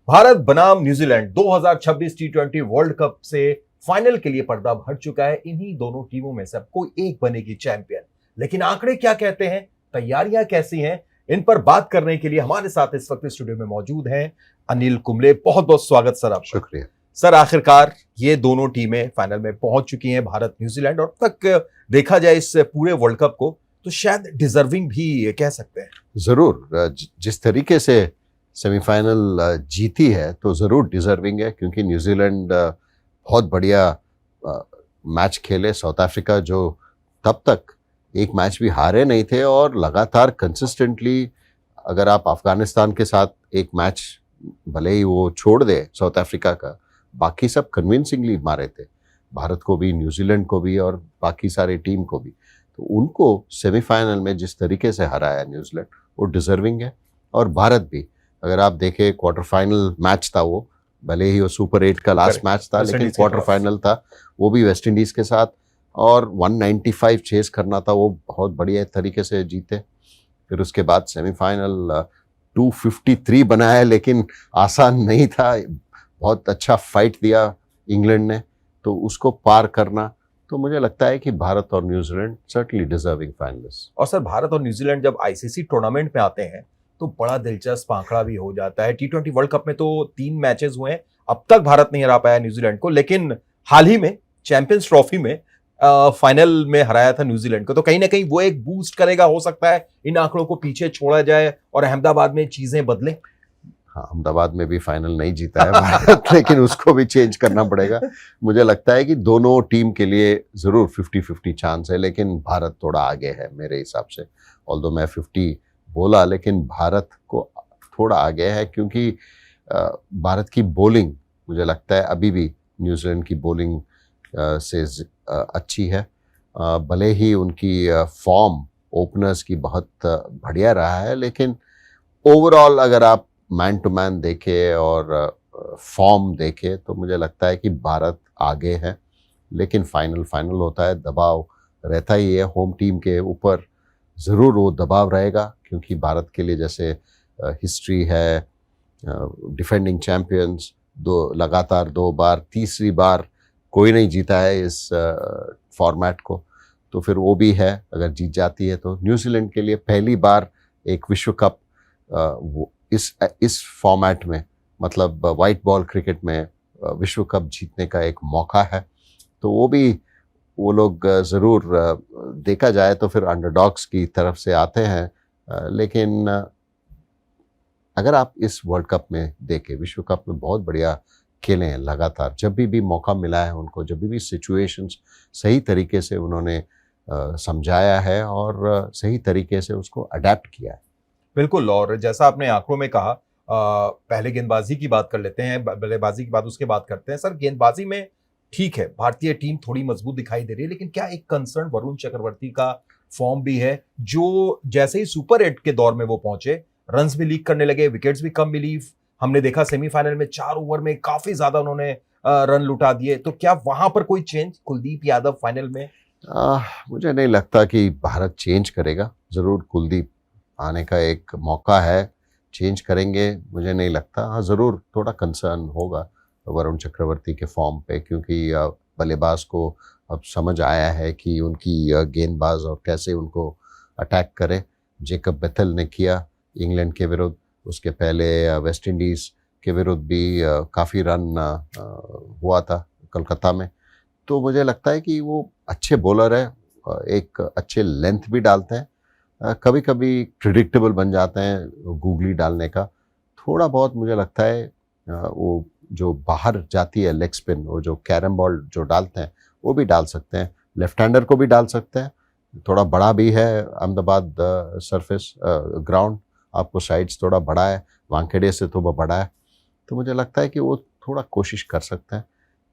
भारत बनाम न्यूजीलैंड 2026 टी20 world cup से final के लिए पर्दा भर चुका है। इन्हीं दोनों टीमों में से अब कोई एक बनेगी चैंपियन। लेकिन आंकड़े क्या कहते हैं, तैयारियां कैसी हैं, इन पर बात करने के लिए हमारे साथ इस वक्त स्टूडियो में मौजूद हैं अनिल कुंबले। बहुत बहुत स्वागत सर आपका। शुक्रिया सर, आखिरकार ये दोनों टीमें फाइनल में पहुंच चुकी हैं, भारत न्यूजीलैंड, और अब तक देखा जाए इस पूरे वर्ल्ड कप को तो शायद डिजर्विंग भी कह सकते हैं। जरूर जिस तरीके से सेमीफाइनल जीती है तो जरूर डिजर्विंग है, क्योंकि न्यूजीलैंड बहुत बढ़िया मैच खेले। साउथ अफ्रीका जो तब तक एक मैच भी हारे नहीं थे और लगातार कंसिस्टेंटली, अगर आप अफगानिस्तान के साथ एक मैच भले ही वो छोड़ दे साउथ अफ्रीका का, बाकी सब कन्विंसिंगली मारे थे, भारत को भी, न्यूजीलैंड को भी और बाकी सारी टीम को भी। तो उनको सेमीफाइनल में जिस तरीके से हराया न्यूजीलैंड, वो डिजर्विंग है। और भारत भी, अगर आप देखें क्वार्टर फाइनल मैच था वो, भले ही वो सुपर 8 का लास्ट मैच था, लेकिन क्वार्टर फाइनल था, वो भी वेस्ट इंडीज के साथ, और 195 चेस करना था, वो बहुत बढ़िया तरीके से जीते। फिर उसके बाद सेमीफाइनल 253 बनाया, लेकिन आसान नहीं था, बहुत अच्छा फाइट दिया इंग्लैंड ने, तो उसको पार करना, तो मुझे लगता है कि भारत और न्यूजीलैंड सर्टनली डिजर्विंग फाइनलिस्ट। और सर, भारत और न्यूजीलैंड जब आईसीसी टूर्नामेंट में आते हैं तो बड़ा दिलचस्प आंकड़ा भी हो जाता है। टी20 वर्ल्ड कप में तो 3 मैचेस हुए हैं, अब तक भारत नहीं हरा पाया न्यूजीलैंड को, लेकिन हाल ही में चैंपियंस ट्रॉफी में फाइनल में हराया था न्यूजीलैंड को। तो कहीं ना कहीं वो एक बूस्ट करेगा, हो सकता है इन आंकड़ों को पीछे छोड़ा जाए और अहमदाबाद में चीजें बदलें। हाँ, अहमदाबाद में भी फाइनल नहीं जीता है भारत लेकिन उसको भी चेंज करना पड़ेगा। मुझे लगता है कि दोनों टीम के लिए जरूर 50-50 चांस है, लेकिन भारत थोड़ा आगे है मेरे हिसाब से। ऑल्दो मैं 50 बोला, लेकिन भारत को थोड़ा आगे है, क्योंकि भारत की बॉलिंग मुझे लगता है अभी भी न्यूजीलैंड की बॉलिंग से अच्छी है। भले ही उनकी फॉर्म ओपनर्स की बहुत बढ़िया रहा है, लेकिन ओवरऑल अगर आप मैन टू मैन देखे और फॉर्म देखे तो मुझे लगता है कि भारत आगे है। लेकिन फाइनल होता है, दबाव रहता ही है होम टीम के ऊपर, ज़रूर वो दबाव रहेगा, क्योंकि भारत के लिए जैसे हिस्ट्री है, डिफेंडिंग चैंपियंस, लगातार 2 बार, तीसरी बार कोई नहीं जीता है इस फॉर्मेट को, तो फिर वो भी है, अगर जीत जाती है तो न्यूजीलैंड के लिए पहली बार एक विश्व कप इस फॉर्मेट में, मतलब वाइट बॉल क्रिकेट में विश्व कप जीतने का एक मौका है। तो वो लोग ज़रूर, देखा जाए तो फिर अंडरडॉग्स की तरफ से आते हैं, लेकिन अगर आप इस वर्ल्ड कप में देखें, विश्व कप में बहुत बढ़िया खेले हैं लगातार। जब भी मौका मिला है उनको, जब भी सिचुएशंस सही तरीके से उन्होंने समझाया है और सही तरीके से उसको अडेप्ट किया है। बिल्कुल, और जैसा आपने आंकड़ों में कहा, पहले गेंदबाजी की बात कर लेते हैं, बल्लेबाजी की बात उसके बाद करते हैं। सर, गेंदबाजी में ठीक है, भारतीय टीम थोड़ी मजबूत दिखाई दे रही है, लेकिन क्या एक कंसर्न वरुण चक्रवर्ती का फॉर्म भी है, जो जैसे ही सुपर 8 के दौर में वो पहुंचे, रन्स भी लीक करने लगे, विकेट्स भी कम मिली। हमने देखा सेमीफाइनल में 4 ओवर में काफी ज्यादा उन्होंने रन लुटा दिए। तो क्या वहां पर कोई चेंज कुलदीप यादव फाइनल में? मुझे नहीं लगता कि भारत चेंज करेगा। जरूर कुलदीप आने का एक मौका है, चेंज करेंगे मुझे नहीं लगता। हाँ, ज़रूर थोड़ा कंसर्न होगा वरुण चक्रवर्ती के फॉर्म पे, क्योंकि बल्लेबाज को अब समझ आया है कि उनकी गेंदबाज और कैसे उनको अटैक करे। जेकब बेथेल ने किया इंग्लैंड के विरुद्ध, उसके पहले वेस्ट इंडीज़ के विरुद्ध भी काफ़ी रन हुआ था कलकत्ता में। तो मुझे लगता है कि वो अच्छे बॉलर है, एक अच्छे लेंथ भी डालते हैं, कभी कभी प्रिडिक्टेबल बन जाते हैं गूगली डालने का। थोड़ा बहुत मुझे लगता है वो जो बाहर जाती है लेग स्पिन, वो जो कैरम बॉल जो डालते हैं वो भी डाल सकते हैं, लेफ्ट हैंडर को भी डाल सकते हैं। थोड़ा बड़ा भी है अहमदाबाद सरफेस ग्राउंड, आपको साइड्स थोड़ा बड़ा है, वानखेड़े से तो वह बड़ा है, तो मुझे लगता है कि वो थोड़ा कोशिश कर सकते हैं।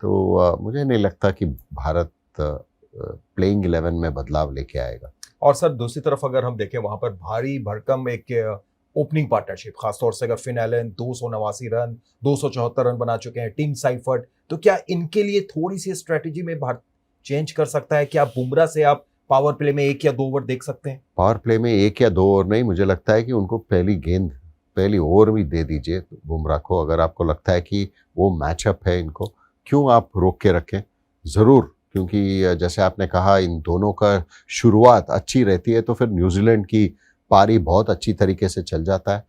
तो मुझे नहीं लगता कि भारत प्लेइंग 11 में बदलाव लेके आएगा। और सर, दूसरी तरफ अगर हम देखें, वहां पर भारी भरकम एक ओपनिंग पार्टनरशिप, खासतौर से अगर फिन एलन 289 रन, 274 रन बना चुके हैं, टीम साइफर्ट, तो क्या इनके लिए थोड़ी सी स्ट्रेटेजी में भारत चेंज कर सकता है? क्या बुमराह से आप पावर प्ले में 1 या 2 ओवर देख सकते हैं? पावर प्ले में 1 या 2 ओवर नहीं, मुझे लगता है कि उनको पहली गेंद पहली ओवर भी दे दीजिए बुमराह को, अगर आपको लगता है कि वो मैचअप है इनको, क्यों आप रोक के रखें? ज़रूर, क्योंकि जैसे आपने कहा इन दोनों का शुरुआत अच्छी रहती है तो फिर न्यूजीलैंड की पारी बहुत अच्छी तरीके से चल जाता है।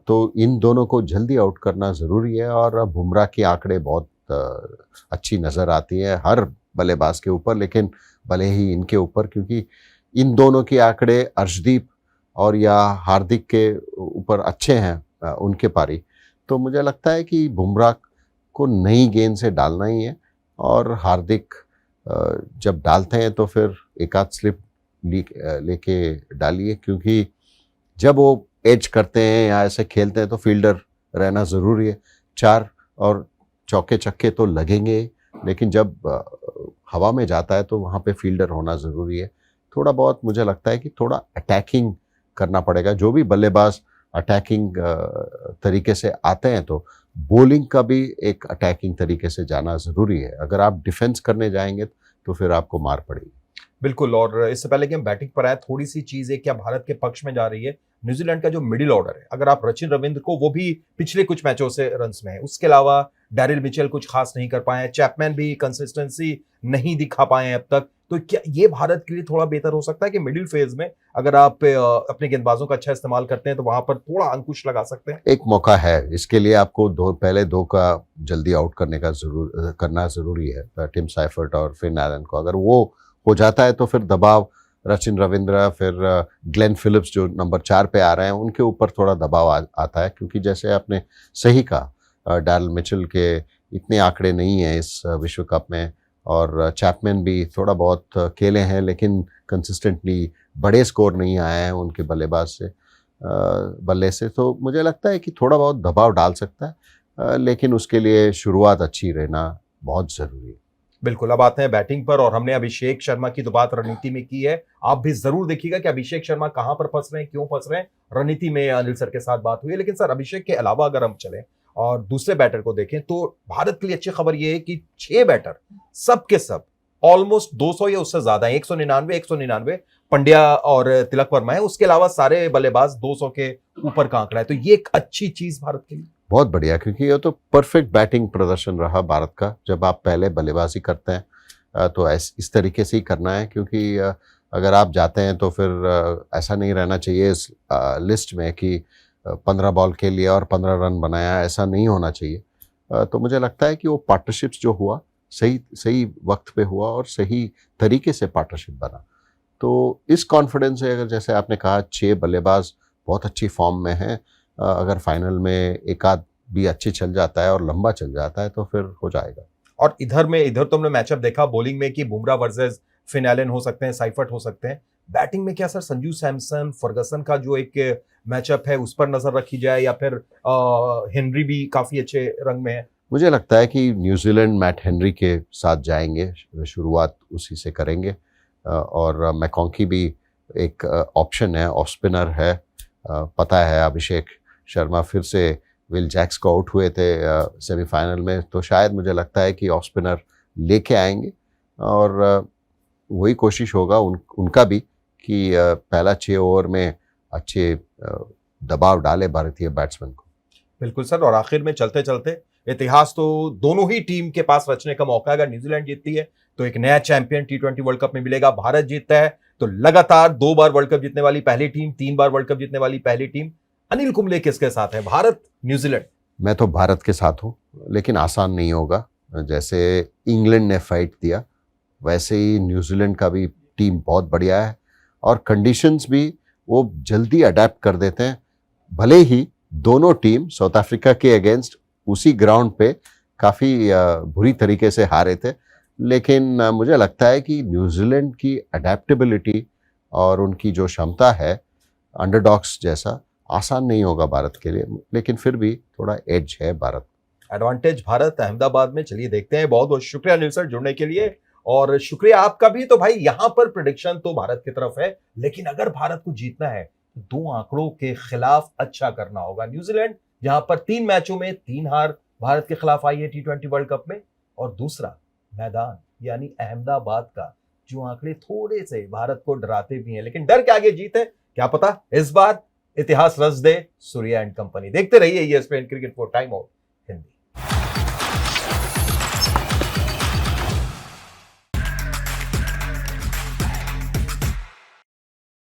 तो इन दोनों को जल्दी आउट करना ज़रूरी है, और बुमराह की आंकड़े बहुत अच्छी नज़र आती है हर बल्लेबाज के ऊपर, लेकिन भले ही इनके ऊपर, क्योंकि इन दोनों के आंकड़े अर्शदीप और या हार्दिक के ऊपर अच्छे हैं उनके पारी। तो मुझे लगता है कि बुमराह को नई गेंद से डालना ही है, और हार्दिक जब डालते हैं तो फिर एक आध स्लिप लेके डालिए, क्योंकि जब वो एज करते हैं या ऐसे खेलते हैं तो फील्डर रहना ज़रूरी है। 4 और चौके छक्के तो लगेंगे, लेकिन जब हवा में जाता है तो वहाँ पे फील्डर होना ज़रूरी है। थोड़ा बहुत मुझे लगता है कि थोड़ा अटैकिंग करना पड़ेगा। जो भी बल्लेबाज अटैकिंग तरीके से आते हैं तो बॉलिंग का भी एक अटैकिंग तरीके से जाना ज़रूरी है। अगर आप डिफेंस करने जाएंगे तो फिर आपको मार पड़ेगी। बिल्कुल। और इससे पहले कि हम बैटिंग पर आए, थोड़ी सी चीज है क्या भारत के पक्ष में जा रही है। न्यूजीलैंड का जो मिडिल ऑर्डर है, अगर आप सचिन रविंद्र को, वो भी पिछले कुछ मैचों से रन्स में है, उसके अलावा डैरिल मिचेल कुछ खास नहीं कर पाए हैं, चैपमैन भी कंसिस्टेंसी नहीं दिखा पाए हैं अब तक, तो क्या ये भारत के लिए थोड़ा बेहतर हो सकता है कि मिडिल फेज में अगर आप अपने गेंदबाजों का अच्छा इस्तेमाल करते हैं तो वहां पर थोड़ा अंकुश लगा सकते हैं? एक मौका है इसके लिए, आपको पहले दो का जल्दी आउट करना ज़रूरी है, टिम साइफर्ट और फिन एलन को। अगर वो हो जाता है तो फिर दबाव सचिन रविंद्र, फिर ग्लेन फिलिप्स जो नंबर 4 पे आ रहे हैं, उनके ऊपर थोड़ा दबाव आता है, क्योंकि जैसे आपने सही कहा डैरिल मिचेल के इतने आंकड़े नहीं हैं इस विश्व कप में, और चैपमैन भी थोड़ा बहुत खेले हैं लेकिन कंसिस्टेंटली बड़े स्कोर नहीं आए हैं उनके बल्लेबाज से बल्ले से। तो मुझे लगता है कि थोड़ा बहुत दबाव डाल सकता है, लेकिन उसके लिए शुरुआत अच्छी रहना बहुत ज़रूरी है। बिल्कुल। अब आते हैं बैटिंग पर, और हमने अभिषेक शर्मा की तो बात रणनीति में की है। आप भी जरूर देखिएगा कि अभिषेक शर्मा कहां पर फंस रहे हैं, क्यों फंस रहे हैं। रणनीति में अनिल सर के साथ बात हुई है, लेकिन सर अभिषेक के अलावा अगर हम चलें और दूसरे बैटर को देखें तो भारत के लिए अच्छी खबर यह है कि 6 बैटर सब के सब ऑलमोस्ट 200 या उससे ज्यादा है, 199 पंड्या और तिलक वर्मा है, उसके अलावा सारे बल्लेबाज 200 के ऊपर का आंकड़ा है। तो ये एक अच्छी चीज भारत के लिए बहुत बढ़िया, क्योंकि ये तो परफेक्ट बैटिंग प्रदर्शन रहा भारत का। जब आप पहले बल्लेबाजी करते हैं तो इस तरीके से ही करना है, क्योंकि अगर आप जाते हैं तो फिर ऐसा नहीं रहना चाहिए इस लिस्ट में कि 15 बॉल के लिए और 15 रन बनाया, ऐसा नहीं होना चाहिए। तो मुझे लगता है कि वो पार्टनरशिप्स जो हुआ सही वक्त पे हुआ और सही तरीके से पार्टनरशिप बना। तो इस कॉन्फिडेंस से, अगर जैसे आपने कहा 6 बल्लेबाज बहुत अच्छी फॉर्म में हैं, अगर फाइनल में एक आध भी अच्छे चल जाता है और लंबा चल जाता है तो फिर हो जाएगा। और इधर तो हमने मैचअप देखा बॉलिंग में कि बुमराह वर्सेस फिन एलन हो सकते हैं, साइफर्ट हो सकते हैं। बैटिंग में क्या सर संजू सैमसन फर्गसन का जो एक मैचअप है उस पर नजर रखी जाए, या फिर हेनरी भी काफी अच्छे रंग में है? मुझे लगता है कि न्यूजीलैंड मैट हेनरी के साथ जाएंगे, शुरुआत उसी से करेंगे, और मैकॉन्की भी एक ऑप्शन है, ऑफ स्पिनर है। पता है अभिषेक शर्मा फिर से विल जैक्स को आउट हुए थे सेमीफाइनल में, तो शायद मुझे लगता है कि ऑफ स्पिनर लेके आएंगे, और वही कोशिश होगा उनका भी कि पहला 6 ओवर में अच्छे दबाव डाले भारतीय बैट्समैन को। बिल्कुल सर। और आखिर में चलते चलते इतिहास तो दोनों ही टीम के पास रचने का मौका है। अगर न्यूजीलैंड जीतती है तो एक नया चैंपियन T20 वर्ल्ड कप में मिलेगा, भारत जीतता है तो लगातार 2 बार वर्ल्ड कप जीतने वाली पहली टीम, 3 बार वर्ल्ड कप जीतने वाली पहली टीम। अनिल कुंबले किसके साथ है, भारत न्यूजीलैंड? मैं तो भारत के साथ हूँ, लेकिन आसान नहीं होगा। जैसे इंग्लैंड ने फाइट दिया वैसे ही न्यूजीलैंड का भी टीम बहुत बढ़िया है, और कंडीशंस भी वो जल्दी अडेप्ट कर देते हैं। भले ही दोनों टीम साउथ अफ्रीका के अगेंस्ट उसी ग्राउंड पे काफ़ी बुरी तरीके से हारे थे, लेकिन मुझे लगता है कि न्यूजीलैंड की अडेप्टेबिलिटी और उनकी जो क्षमता है अंडरडॉग्स जैसा, आसान नहीं होगा भारत के लिए, लेकिन फिर भी थोड़ा एज है भारत। एडवांटेज भारत, अहमदाबाद में। चलिए देखते हैं। बहुत बहुत शुक्रिया अनिल सर जुड़ने के लिए, और शुक्रिया आपका भी। तो भाई यहां पर प्रेडिक्शन तो भारत की तरफ है, लेकिन अगर भारत को जीतना है तो 2 आंकड़ों के खिलाफ अच्छा करना होगा। न्यूजीलैंड जहां पर 3 मैचों में 3 हार भारत के खिलाफ आई है T20 वर्ल्ड कप में, और दूसरा मैदान यानी अहमदाबाद का, जो आंकड़े थोड़े से भारत को डराते भी हैं, लेकिन डर के आगे जीत है। क्या पता इस बार इतिहास रच दे सूर्या एंड कंपनी। देखते रहिए ESPN cricket for time out.